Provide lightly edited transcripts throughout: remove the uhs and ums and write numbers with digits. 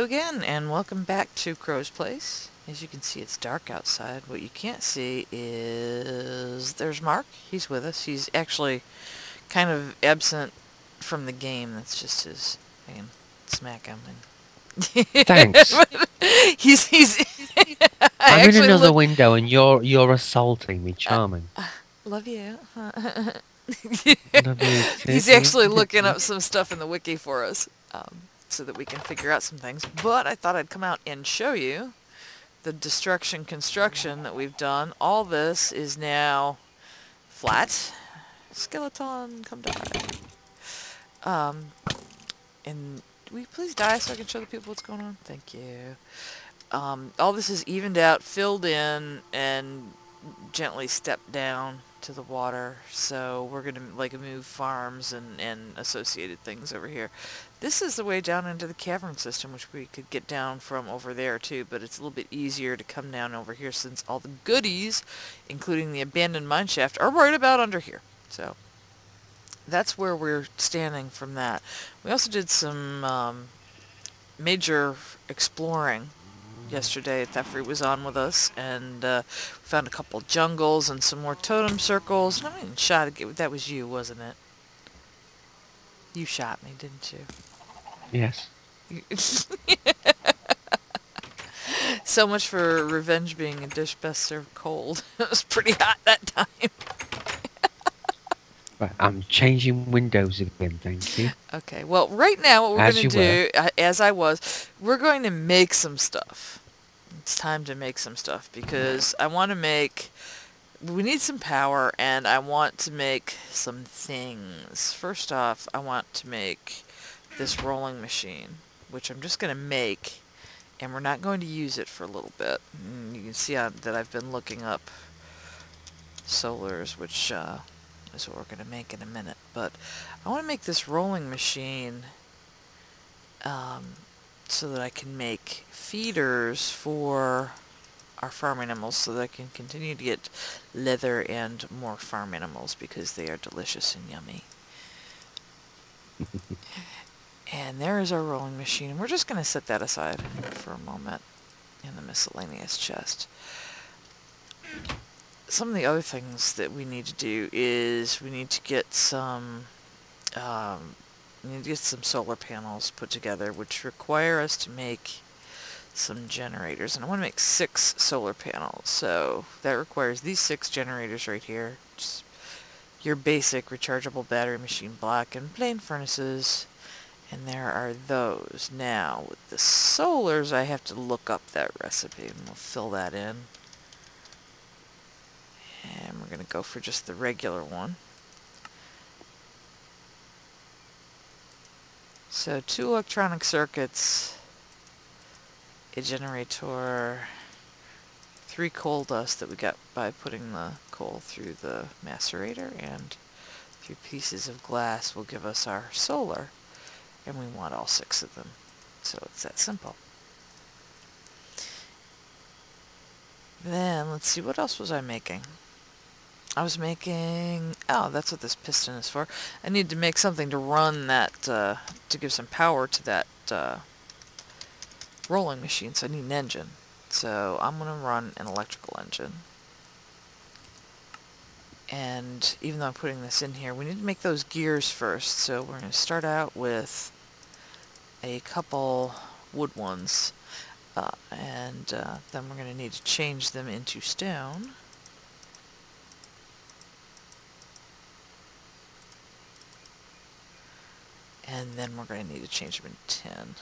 again, and welcome back to Crow's Place. As you can see, it's dark outside. What you can't see is there's Mark. He's with us. He's actually kind of absent from the game. That's just his. I can smack him. Thanks. He's. I I'm in actually another look. window and you're assaulting me. Charming. Love you. Love you He's too. actually looking up some stuff in the wiki for us, so that we can figure out some things. But I thought I'd come out and show you the destruction construction that we've done. All this is now flat. Skeleton, come die. And will you please die so I can show the people what's going on? Thank you. All this is evened out, filled in, and gently stepped down to the water. So we're going to move farms and associated things over here. This is the way down into the cavern system, which we could get down from over there too, but it's a little bit easier to come down over here since all the goodies, including the abandoned mineshaft, are right about under here. So that's where we're standing from that. We also did some major exploring yesterday. Thefry was on with us, and found a couple jungles and some more totem circles. I mean, that was you, wasn't it? You shot me, didn't you? Yes. So much for revenge being a dish best served cold. It was pretty hot that time. Right, I'm changing windows again, thank you. Okay, well, right now what we're As going to you were. do, we're going to make some stuff. It's time to make some stuff because we need some power, and I want to make some things. First off, I want to make this rolling machine, which I'm just going to make, and we're not going to use it for a little bit. And you can see that I've been looking up solars, which is what we're going to make in a minute. But I want to make this rolling machine so that I can make feeders for our farm animals, so that I can continue to get leather and more farm animals because they are delicious and yummy. And there is our rolling machine. We're just going to set that aside for a moment in the miscellaneous chest. Some of the other things that we need to do is we need to get some solar panels put together, which require us to make some generators. And I want to make 6 solar panels, so that requires these 6 generators right here. Just your basic rechargeable battery machine block and plain furnaces. And there are those. Now, with the solars, I have to look up that recipe, and we'll fill that in. And we're going to go for just the regular one. So 2 electronic circuits, a generator, 3 coal dust that we got by putting the coal through the macerator, and 3 pieces of glass will give us our solar. And we want all 6 of them. So it's that simple. Then, let's see, what else was I making? I was making... Oh, that's what this piston is for. I need to make something to run that, to give some power to that rolling machine, so I need an engine. So I'm going to run an electrical engine. And even though I'm putting this in here, we need to make those gears first. So we're going to start out with a couple wood ones. And then we're going to need to change them into stone. And then we're going to need to change them into tin.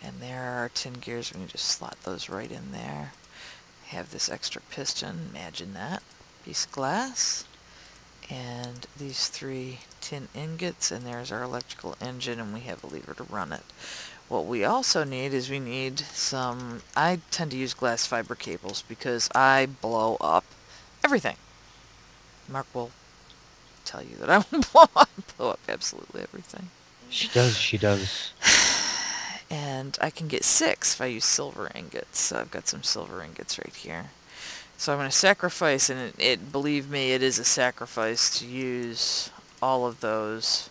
And there are our tin gears. We can just slot those right in there. Have this extra piston. Imagine that. Piece of glass. And these 3 tin ingots. And there's our electrical engine. And we have a lever to run it. What we also need is we need some... I tend to use glass fiber cables because I blow up everything. Mark will tell you that I will blow up absolutely everything. She does. And I can get 6 if I use silver ingots. So I've got some silver ingots right here. So I'm going to sacrifice, and believe me, it is a sacrifice to use all of those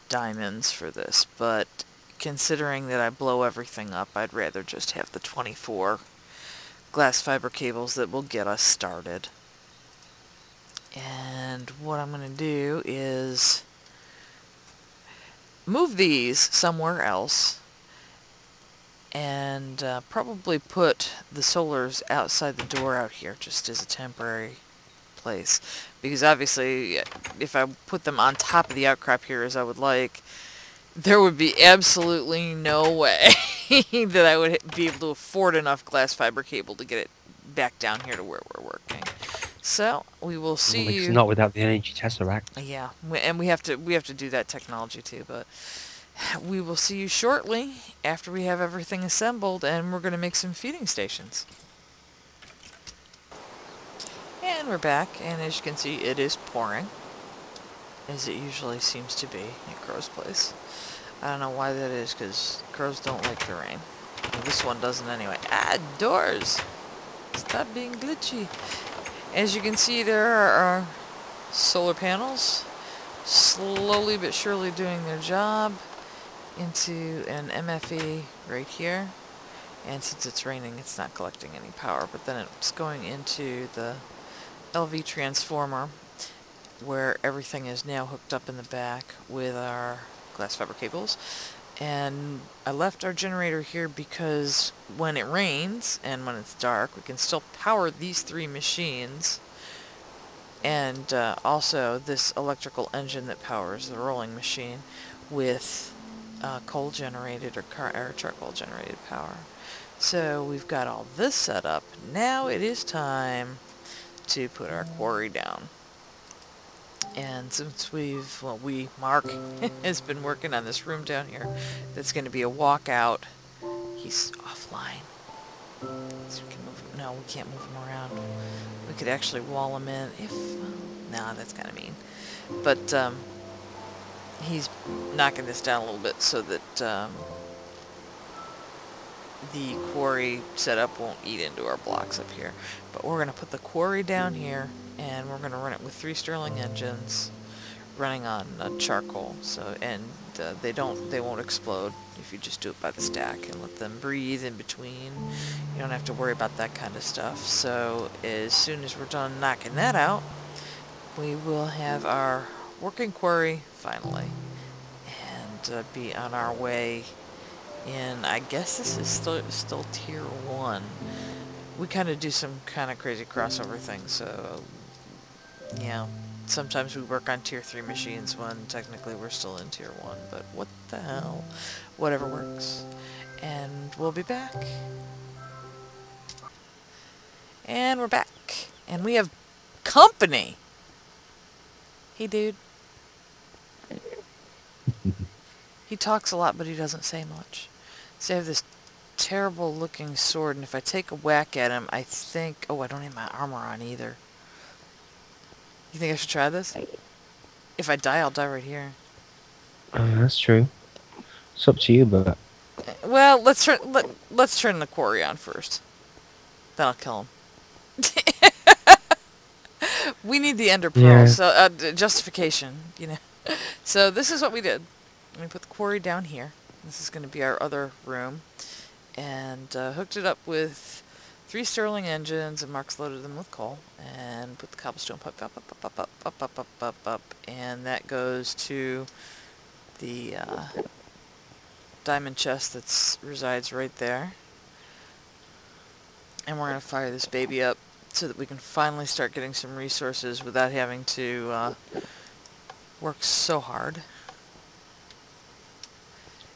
diamonds for this, but considering that I blow everything up, I'd rather just have the 24 glass fiber cables that will get us started. And what I'm going to do is move these somewhere else and probably put the solars outside the door out here just as a temporary place, because obviously if I put them on top of the outcrop here as I would like, there would be absolutely no way that I would be able to afford enough glass fiber cable to get it back down here to where we're working. So we will see Well, it's you. not without the energy tesseract. Yeah, and we have to do that technology too, but we will see you shortly after we have everything assembled, and we're going to make some feeding stations. And we're back, and as you can see, it is pouring, as it usually seems to be at Crow's place. I don't know why that is, because crows don't like the rain. Well, this one doesn't anyway. Ah, doors! Stop being glitchy. As you can see, there are our solar panels, slowly but surely doing their job into an MFE right here. And since it's raining, it's not collecting any power, but then it's going into the LV transformer, where everything is now hooked up in the back with our glass fiber cables. And I left our generator here because when it rains and when it's dark, we can still power these 3 machines, and also this electrical engine that powers the rolling machine with coal generated or charcoal generated power. So we've got all this set up. Now it is time to put our quarry down. And since Mark has been working on this room down here, that's going to be a walkout. He's offline. So we can move him. No, we can't move him around. We could actually wall him in if... no, that's kind of mean. But he's knocking this down a little bit so that the quarry setup won't eat into our blocks up here. But we're going to put the quarry down here, and we're going to run it with 3 Stirling engines running on charcoal. So, and they won't explode if you just do it by the stack and let them breathe in between. You don't have to worry about that kind of stuff. So as soon as we're done knocking that out, we will have our working quarry finally, and be on our way in. I guess this is still tier 1. We kind of do some kind of crazy crossover things, so yeah. Sometimes we work on tier 3 machines when technically we're still in tier 1, but what the hell? Whatever works. And we'll be back. And we're back. And we have company! Hey, dude. He talks a lot, but he doesn't say much. So I have this terrible looking sword, and if I take a whack at him, I think... oh, I don't have my armor on either. You think I should try this? If I die, I'll die right here. That's true. It's up to you, but... well, let's turn the quarry on first. That'll kill him. We need the ender pearls, so justification, you know. So this is what we did. We put the quarry down here. This is going to be our other room, and hooked it up with 3 Stirling engines, and Mark's loaded them with coal, and put the cobblestone pipe up, and that goes to the diamond chest that resides right there. And we're going to fire this baby up so that we can finally start getting some resources without having to work so hard.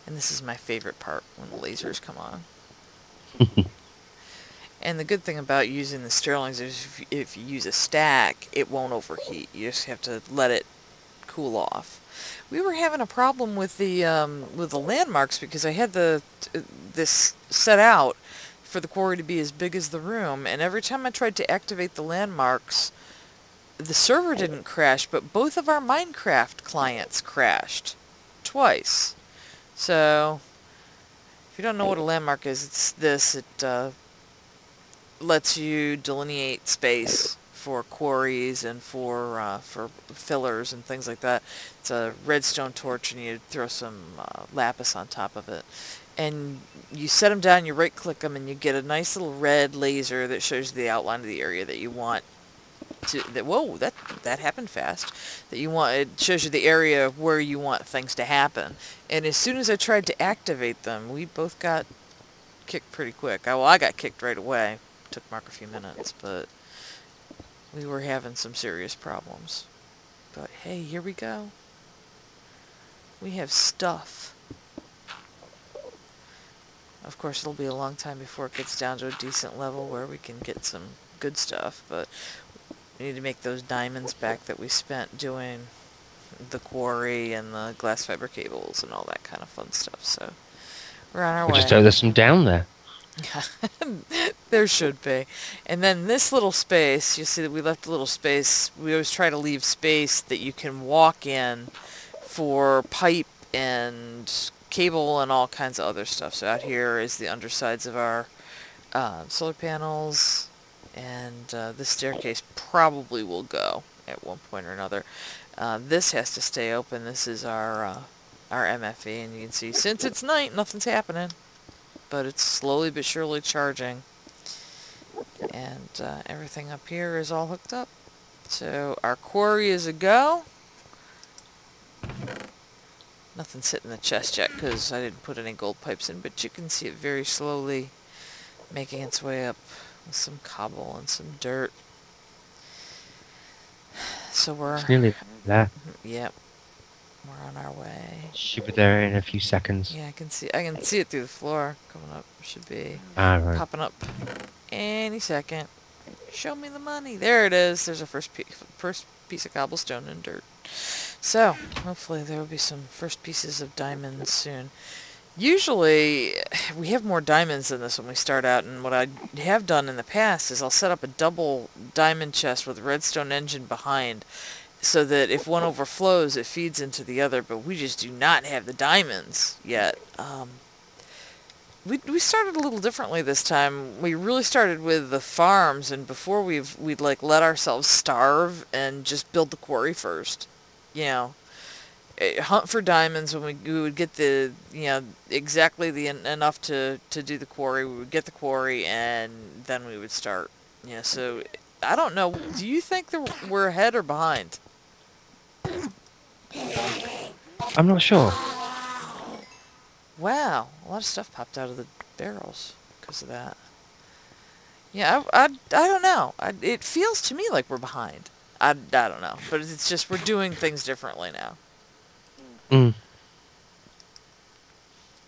And this is my favorite part, when the lasers come on. And the good thing about using the Stirlings is if you use a stack, it won't overheat. You just have to let it cool off. We were having a problem with the landmarks because I had this set out for the quarry to be as big as the room, and every time I tried to activate the landmarks, the server didn't crash, but both of our Minecraft clients crashed twice. So if you don't know what a landmark is, it's this. It lets you delineate space for quarries and for fillers and things like that. It's a redstone torch, and you throw some lapis on top of it. And you set them down, you right-click them, and you get a nice little red laser that shows you the outline of the area that you want to... Whoa, that happened fast. That you want... It shows you the area where you want things to happen. And as soon as I tried to activate them, we both got kicked pretty quick. Well, I got kicked right away. Took Mark a few minutes, but we were having some serious problems. But hey, here we go. We have stuff. Of course, it'll be a long time before it gets down to a decent level where we can get some good stuff, but we need to make those diamonds back that we spent doing the quarry and the glass fiber cables and all that kind of fun stuff, so we're on our way. Just know there's some down there. There should be. And then this little space, you see that we left a little space. We always try to leave space that you can walk in for pipe and cable and all kinds of other stuff. So out here is the undersides of our solar panels, and this staircase probably will go at one point or another. This has to stay open. This is our MFE, and you can see since it's night, nothing's happening. But it's slowly but surely charging. And everything up here is all hooked up. So our quarry is a go. Nothing's hitting the chest yet because I didn't put any gold pipes in, but you can see it very slowly making its way up with some cobble and some dirt. So we're... It's nearly there. Yep. We're on our way. Should be there in a few seconds. Yeah, I can see it through the floor coming up. Should be Right. popping up any second. Show me the money. There it is. There's a first piece of cobblestone and dirt. So, hopefully there will be some first pieces of diamonds soon. Usually, we have more diamonds than this when we start out, and what I have done in the past is I'll set up a double diamond chest with a redstone engine behind, so that if one overflows, it feeds into the other, but we just do not have the diamonds yet. We started a little differently this time. We really started with the farms, and before we'd like let ourselves starve and just build the quarry first. You know, hunt for diamonds when we would get the, you know, exactly the enough to do the quarry. We would get the quarry, and then we would start. You know, so I don't know. Do you think that we're ahead or behind? I'm not sure. Wow, a lot of stuff popped out of the barrels because of that. Yeah, I don't know. It feels to me like we're behind. I don't know, but it's just we're doing things differently now.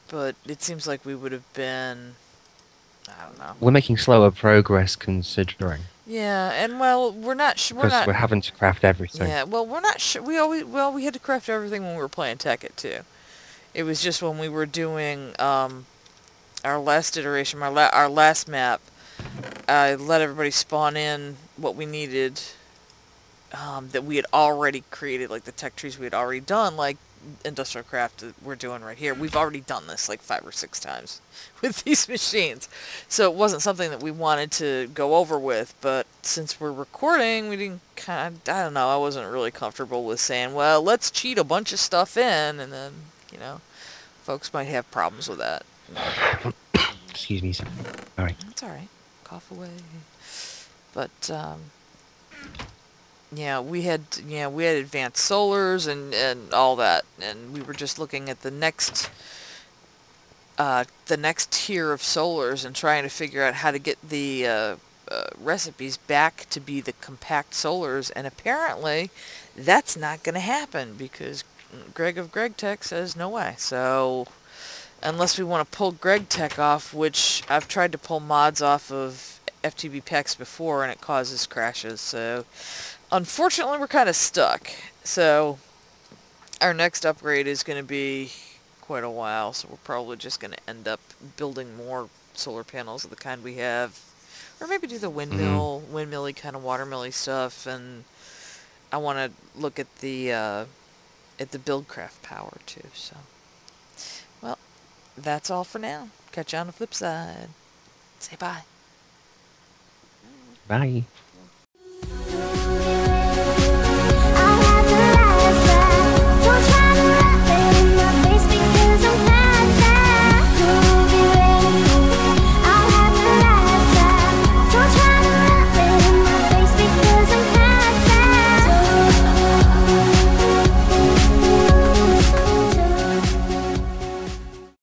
But it seems like we would have been, I don't know. We're making slower progress considering. Yeah, and well, we're not. Because we're having to craft everything. Yeah, well, we're not sure. We had to craft everything when we were playing Tekkit too. It was just when we were doing our last iteration, our last map. I let everybody spawn in what we needed. That we had already created, like the tech trees we had already done, like industrial craft that we're doing right here. We've already done this like 5 or 6 times with these machines. So it wasn't something that we wanted to go over with, but since we're recording, we didn't I don't know, I wasn't really comfortable with saying, well, let's cheat a bunch of stuff in, and then, you know, folks might have problems with that. Excuse me, sorry. That's alright. Cough away. But, yeah, we had advanced solars and all that, and we were just looking at the next tier of solars and trying to figure out how to get the recipes back to be the compact solars, and apparently that's not going to happen because Greg of Greg Tech says no way. So unless we want to pull Greg Tech off, which I've tried to pull mods off of FTB PEX before and it causes crashes, so unfortunately, we're kind of stuck. So our next upgrade is going to be quite a while, so we're probably just going to end up building more solar panels of the kind we have, or maybe do the windmilly kind of watermilly stuff. And I want to look at the buildcraft power too. So, well, that's all for now. Catch you on the flip side. Say bye. Bye.